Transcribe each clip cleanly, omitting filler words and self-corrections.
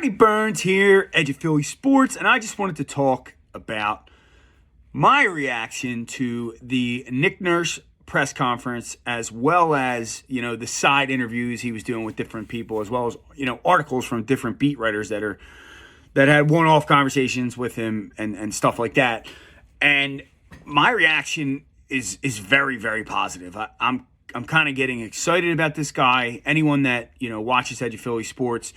Freddie Burns here, Edge of Philly Sports, and I just wanted to talk about my reaction to the Nick Nurse press conference, as well as, the side interviews he was doing with different people, as well as, articles from different beat writers that had one-off conversations with him and stuff like that. And my reaction is very, very positive. I'm kind of getting excited about this guy. Anyone that, watches Edge of Philly Sports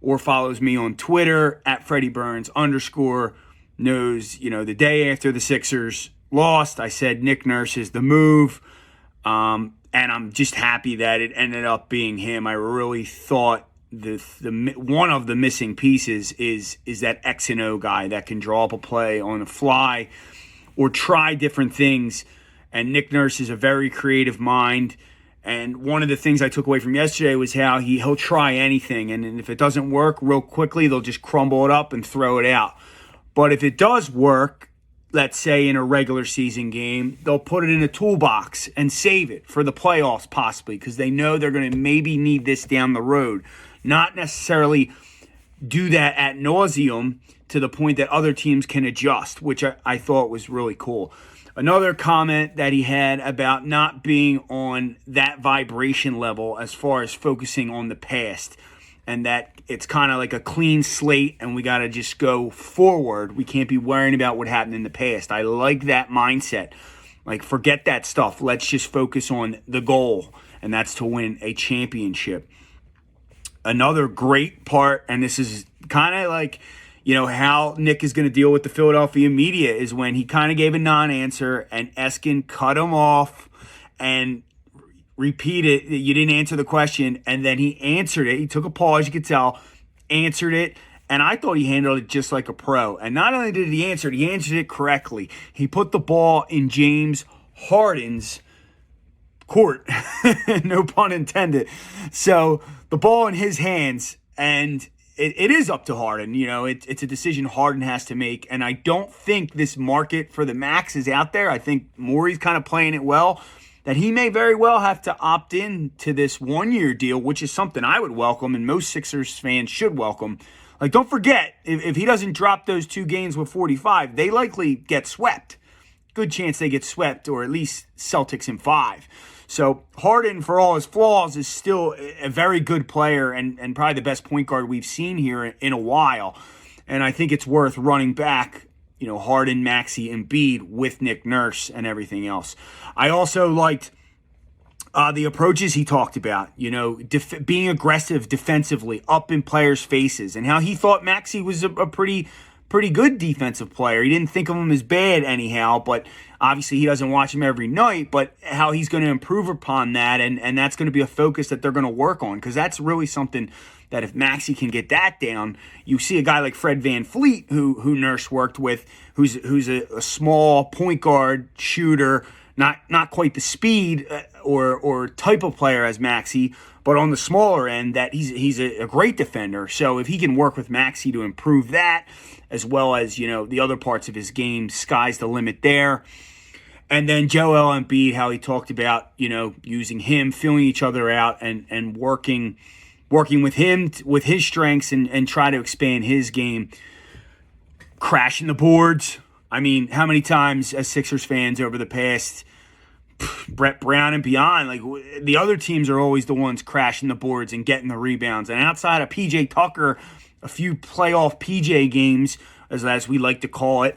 or follows me on Twitter at Freddie Burns _ knows, the day after the Sixers lost, I said Nick Nurse is the move. And I'm just happy that it ended up being him. I really thought the one of the missing pieces is that X and O guy that can draw up a play on the fly or try different things. And Nick Nurse is a very creative mind. And one of the things I took away from yesterday was how he'll try anything. And if it doesn't work real quickly, they'll just crumble it up and throw it out. But if it does work, let's say in a regular season game, they'll put it in a toolbox and save it for the playoffs possibly, because they know they're going to maybe need this down the road. Not necessarily do that ad nauseum to the point that other teams can adjust, which I thought was really cool. Another comment that he had about not being on that vibration level as far as focusing on the past, and that it's kind of like a clean slate and we got to just go forward. We can't be worrying about what happened in the past. I like that mindset. Like, forget that stuff. Let's just focus on the goal, and that's to win a championship. Another great part, and this is kind of like, how Nick is going to deal with the Philadelphia media, is when he kind of gave a non-answer and Eskin cut him off and repeated, you didn't answer the question, and then he answered it. He took a pause, you could tell, answered it, and I thought he handled it just like a pro. And not only did he answer it correctly. He put the ball in James Harden's court, no pun intended. So the ball in his hands, and it is up to Harden. It's a decision Harden has to make, and I don't think this market for the max is out there. I think Morey's kind of playing it well, that he may very well have to opt in to this one-year deal, which is something I would welcome and most Sixers fans should welcome. Like, don't forget, if he doesn't drop those 2 games with 45, they likely get swept. Good chance they get swept, or at least Celtics in 5. So Harden, for all his flaws, is still a very good player and probably the best point guard we've seen here in a while. And I think it's worth running back, Harden, Maxey, and Embiid with Nick Nurse and everything else. I also liked the approaches he talked about, being aggressive defensively, up in players' faces, and how he thought Maxey was a pretty good defensive player. He didn't think of him as bad anyhow, but obviously he doesn't watch him every night, but how he's going to improve upon that, and that's going to be a focus that they're going to work on, because that's really something that if Maxey can get that down, you see a guy like Fred VanVleet, who Nurse worked with, who's a small point guard shooter, not quite the speed or type of player as Maxey, but on the smaller end, that he's a great defender. So if he can work with Maxey to improve that, as well as, the other parts of his game, sky's the limit there. And then Joel Embiid, how he talked about, using him, filling each other out, and working with him, with his strengths, and try to expand his game. Crashing the boards. I mean, how many times as Sixers fans over the past, Brett Brown and beyond, like, the other teams are always the ones crashing the boards and getting the rebounds. And outside of PJ Tucker, a few playoff PJ games, as we like to call it,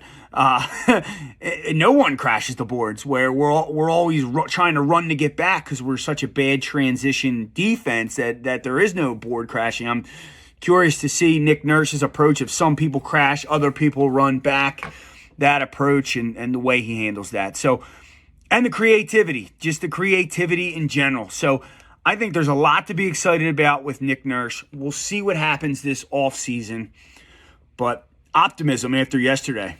no one crashes the boards, where we're always trying to run to get back because we're such a bad transition defense that there is no board crashing. I'm curious to see Nick Nurse's approach. If some people crash, other people run back, that approach and the way he handles that. So, and the creativity, just the creativity in general. So I think there's a lot to be excited about with Nick Nurse. We'll see what happens this offseason, but optimism after yesterday.